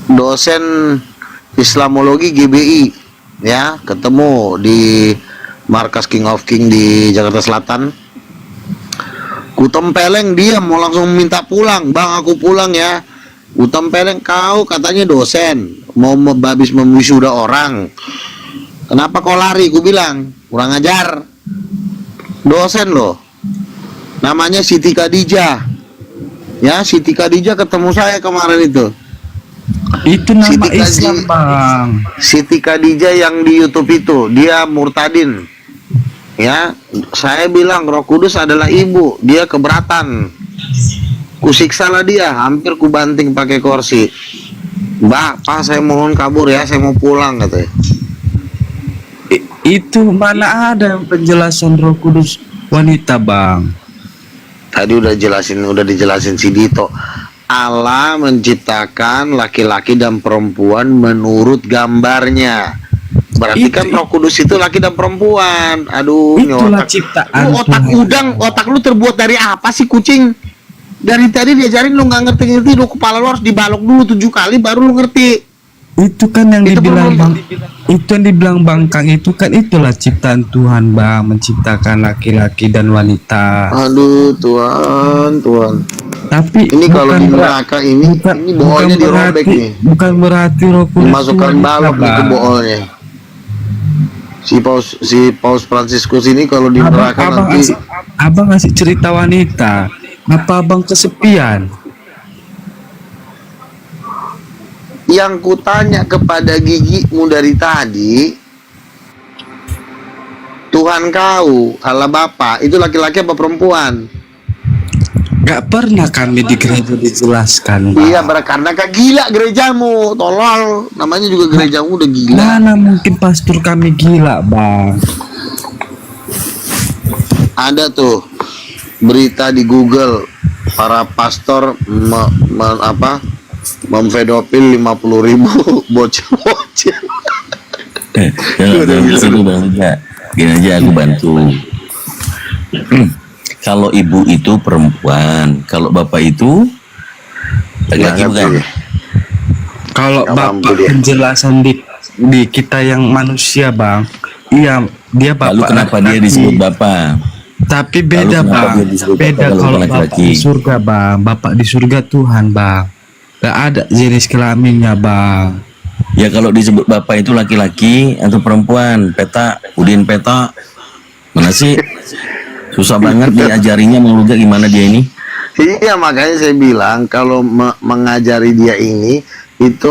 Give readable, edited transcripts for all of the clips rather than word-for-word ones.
dosen Islamologi GBI, ya, ketemu di markas King of King di Jakarta Selatan. Ku tempeleng, dia mau langsung minta pulang. Bang, aku pulang ya. Ku tempeleng, kau katanya dosen, mau habis mewisuda orang, kenapa kau lari? Ku bilang, kurang ajar. Dosen loh, namanya Siti Khadijah. Ya, Siti Khadijah ketemu saya kemarin itu. Itu nama Siti Islam, Bang. Siti Khadijah yang di YouTube itu, dia murtadin. Ya, saya bilang Roh Kudus adalah ibu, dia keberatan. Kusiksa lah dia, hampir kubanting pakai kursi. Mbak, Pak, saya mohon kabur ya, saya mau pulang katanya. Itu mana ada penjelasan Roh Kudus wanita, Bang? Tadi udah dijelasin si Dito. Allah menciptakan laki-laki dan perempuan menurut gambarnya. Berarti kan Roh Kudus itu laki dan perempuan. Aduh, itulah otak. ciptaan Lu otak Tuhan. udang, otak lu terbuat dari apa sih, kucing? Dari tadi diajarin lu nggak ngerti, lu kepala lu harus dibalok dulu 7 kali baru lu ngerti. Itu kan yang Itu dibilang belum- Bang, itu yang dibilang Bang Kang, itu kan itulah ciptaan Tuhan, Bang, menciptakan laki-laki dan wanita. Aduh, Tuhan. Tapi Ini kalau di bukan neraka ini boolnya dirobek nih. Bukan berarti Roh Kudus Dimasukkan wanita, balok nih ke Bang. boolnya. Si Paus Fransiskus ini kalau di neraka nanti Abang ngasih cerita wanita. Apa abang kesepian? yang kutanya kepada gigimu dari tadi, Tuhan kau, Allah Bapa, itu laki-laki apa perempuan? Gak pernah kami di gereja dijelaskan, Bang. Iya, karena gila gerejamu, tolol. Namanya juga gerejamu udah gila. Mana mungkin pastor kami gila, Bang? Ada tuh berita di Google, para pastor memfedopil 50.000 bocil-bocil. Jangan gitu Bang. Enggak. Gini aja aku bantu. Kalau ibu itu perempuan, kalau bapak itu laki-laki Nggak bukan? ngerti. Kalau Nggak mampu bapak dia. penjelasan di kita yang manusia, Bang. Iya, dia bapak. Lalu kenapa dia laki-laki. disebut bapak? Tapi beda, Lalu kenapa Bang. dia disebut Beda bapak kalau kalau bukan bapak laki-laki? di surga, Bang. Bapak di surga Tuhan, Bang. Gak ada jenis kelaminnya, Bang. Ya kalau disebut bapak itu laki-laki atau perempuan? Peta, Udin peta. Mana sih? Susah banget diajarinya mengeluga gimana dia ini. Iya, makanya saya bilang kalau mengajari dia ini itu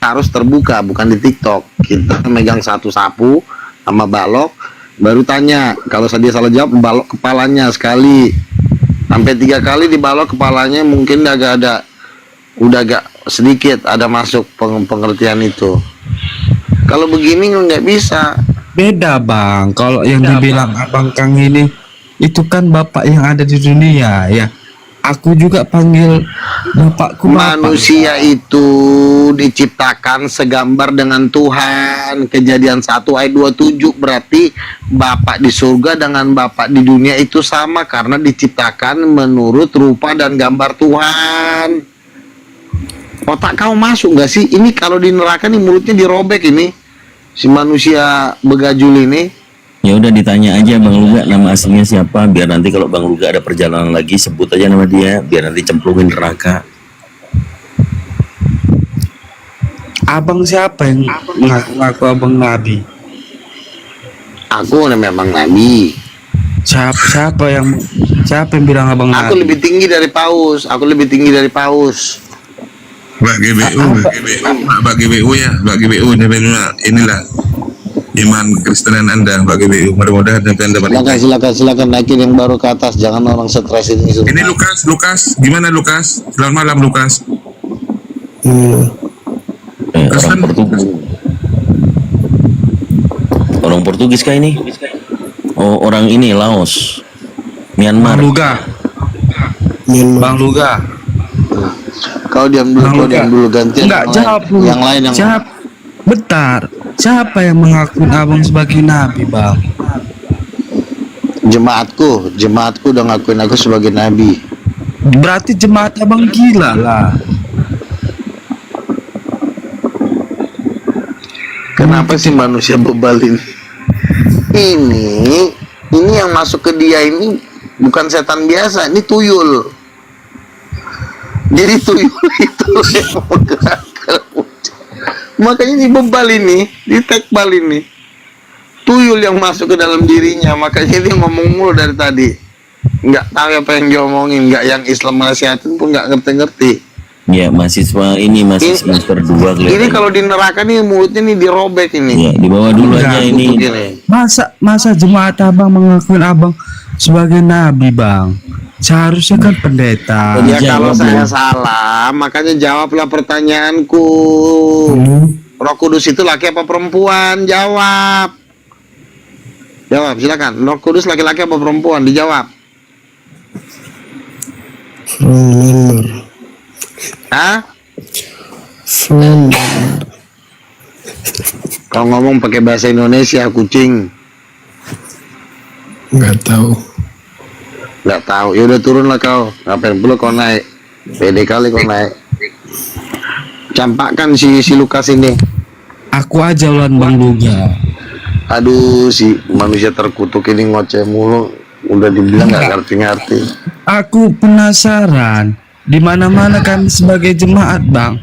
harus terbuka, bukan di TikTok. Kita megang satu sapu sama balok, baru tanya. Kalau dia salah jawab, balok kepalanya sekali, sampai 3 kali dibalok kepalanya, mungkin udah agak sedikit ada masuk pengertian itu. Kalau begini nggak bisa. Beda, Bang. Kalau yang dibilang Abang Kang ini, itu kan bapak yang ada di dunia, ya. Aku juga panggil bapakku bapak. Manusia itu diciptakan segambar dengan Tuhan. Kejadian 1 ayat 27, berarti bapak di surga dengan bapak di dunia itu sama, karena diciptakan menurut rupa dan gambar Tuhan. Otak kamu masuk nggak sih? Ini kalau di neraka nih mulutnya dirobek ini, si manusia begajul ini. Ya udah ditanya aja Bang Luga nama aslinya siapa, biar nanti kalau Bang Luga ada perjalanan lagi sebut aja nama dia, biar nanti cemplungin neraka. Abang siapa yang ngaku-ngaku abang nabi? Aku memang nabi. Siapa yang bilang abang Aku nabi? lebih tinggi dari paus. Aku lebih tinggi dari paus. Mbak GBU ya, Mbak GBU inilah iman Kristenan Anda, Mbak GBU. Mudah-mudahan Anda dapat. Silakan naikin yang baru ke atas. Jangan orang stres ini. Ini Lukas, gimana Lukas? Selamat malam Lukas. Orang Portugis. Orang Portugis kah ini? Oh, orang ini Laos, Myanmar. Bang Luga. Bang Luga. Kau diam dulu, gantian. Enggak, jawab lu. Yang lain yang Siap. Bentar. Siapa yang mengaku abang sebagai nabi, Bang? Jemaatku udah ngakuin aku sebagai nabi. Berarti jemaat abang gila lah. Kenapa sih manusia bebal ini? Ini yang masuk ke dia ini bukan setan biasa, ini tuyul. Jadi tuyul itu yang menggerakkan. Makanya ini bebal ini, ditekbal ini. Tuyul yang masuk ke dalam dirinya, makanya dia ngomong mulu dari tadi. Nggak tahu apa yang diomongin, nggak yang Islam nasihatin pun nggak ngerti-ngerti. Ya, mahasiswa ini masih semester 2 Ini kelihatan. kalau di neraka nih mulutnya nih dirobek ini. Ya, di bawah dulu aja ini. Begini. Masa jemaat abang mengakuin abang sebagai nabi, bang? Seharusnya kan pendeta. Ya kalau Jawab saya dong. salah, makanya jawablah pertanyaanku. Roh Kudus itu laki apa perempuan? Jawab. Jawab, silakan. Roh Kudus laki-laki apa perempuan? Dijawab. Hah? Kau ngomong pakai bahasa Indonesia, kucing. Nggak tahu. Nggak tahu. Ya udah turunlah kau. Ngapain perlu kau naik? Pede kali kau naik. Campakkan si Lukas ini. Aku aja lawan Bang Luga. Aduh, si manusia terkutuk ini ngoceh mulu. Udah dibilang nggak ngerti-ngerti. Aku penasaran. Di mana-mana kami sebagai jemaat, bang,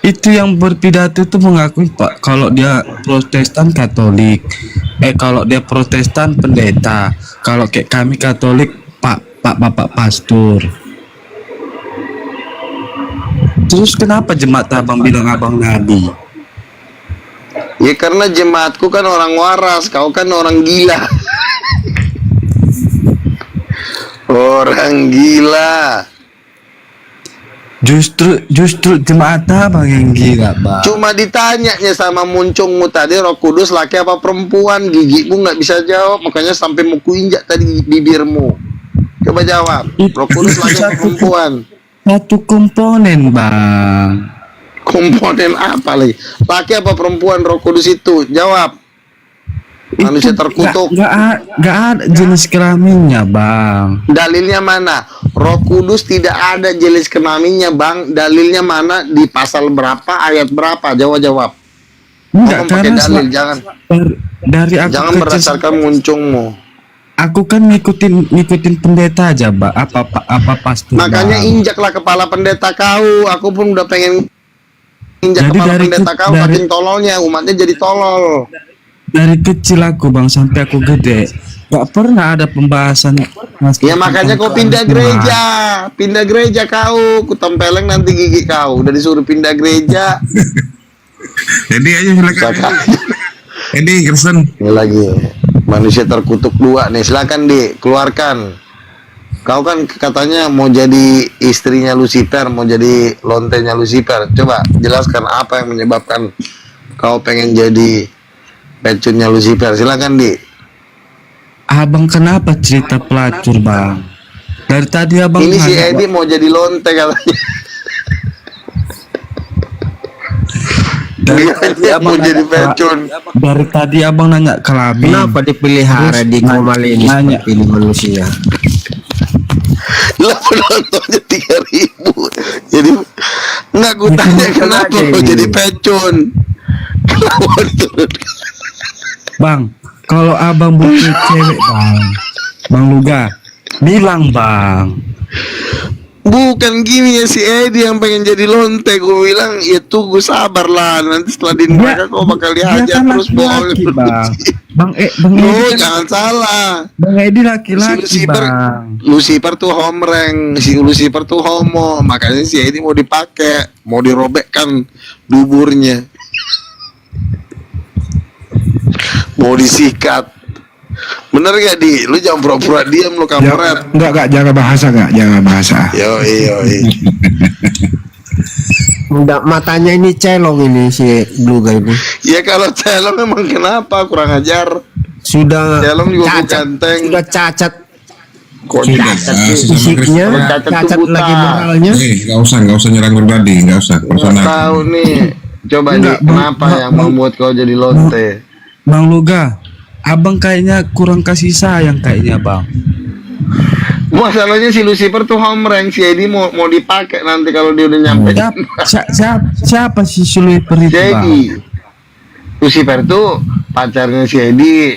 itu yang berpidato itu mengakui pak kalau dia Protestan Katolik, kalau dia Protestan pendeta, kalau kayak kami Katolik bapak pastor. Terus kenapa jemaat abang bilang abang nabi? Ya karena jemaatku kan orang waras, kau kan orang gila. Orang gila. Justru jemaat abang yang gila, bang. Cuma ditanyanya sama muncungmu tadi, Roh Kudus laki apa perempuan? Gigimu nggak bisa jawab, makanya sampai mau kuinjak tadi bibirmu. Coba jawab. Roh Kudus laki apa perempuan? Satu komponen, bang. Komponen apa lagi? Laki apa perempuan Roh Kudus itu? Jawab. Manusia terkutuk. Nggak ada jenis kelaminnya, bang. Dalilnya mana? Roh Kudus tidak ada jenis kelaminnya, bang. Dalilnya mana? Di pasal berapa? Ayat berapa? Jawab. Enggak, Ngomong pakai karena dalil, jangan. dari aku Jangan kecil, berdasarkan muncungmu. aku kan ngikutin pendeta aja, Mbak. Apa pastor. Makanya Bang. injaklah kepala pendeta kau. Aku pun udah pengen injak Jadi kepala dari pendeta kau, saking tololnya, umatnya jadi tolol. Dari kecil aku, bang, sampai aku gede, nggak pernah ada pembahasan. Ya makanya kau pindah gereja kau. Kutempeleng nanti gigi kau. Udah disuruh pindah gereja. Jadi aja silakan. Ini Kristen. Ini lagi manusia terkutuk dua nih. Silakan keluarkan. Kau kan katanya mau jadi istrinya Lucifer, mau jadi lontenya Lucifer. Coba jelaskan apa yang menyebabkan kau pengen jadi pecunnya Lucifer. Silakan Abang kenapa cerita pelacur, bang? Dari tadi abang Ini si nanya, Edi mau jadi lonte katanya. dari Dia tadi mau abang jadi nanya, pecun. dari tadi abang nanya kelamin. Kenapa dipelihara Terus di komal ini nanya. seperti ini manusia? Lah penontonnya 3.000. Jadi nggak gue tanya kenapa aja mau ini. jadi pecun. Kenapa turun? Bang, kalau abang butuh cewek, bang Luga, bilang, bang. Bukan gini ya, si Edi yang pengen jadi lonte. Gue bilang ya tunggu sabar lah, nanti setelah di neraka kau bakal dia dihajar kan terus bohong. laki-laki, bang. Bang No, Edi kan, jangan salah. Bang Edi Si laki-laki, bang. Lucifer tuh homreng, si Lucifer tuh homo, makanya si Edi mau dipakai, mau dirobekkan duburnya, mau disikat. Bener gak Lu jangan pura-pura diam lu kampret. Enggak, jangan bahasa. Yoi. Enggak, matanya ini celong ini si Bluga ini. Ya kalau celong emang kenapa kurang ajar? Sudah Celong juga cacat, ganteng. sudah cacat Kok Tidak, cacat? fisiknya, Cacat tuh cacat buta. lagi moralnya. Nggak usah nyerang pribadi, nggak usah. Nggak tahu nih. Coba Enggak, nih, kenapa yang membuat kau jadi lonte? Bang Luga, abang kayaknya kurang kasih sayang kayaknya, bang. Masalahnya si Lucifer tuh homreng, si Edi mau dipakai nanti kalau dia udah nyampe. Siapa si Lucifer itu, bang? Jadi Lucifer tuh pacarnya si Edi,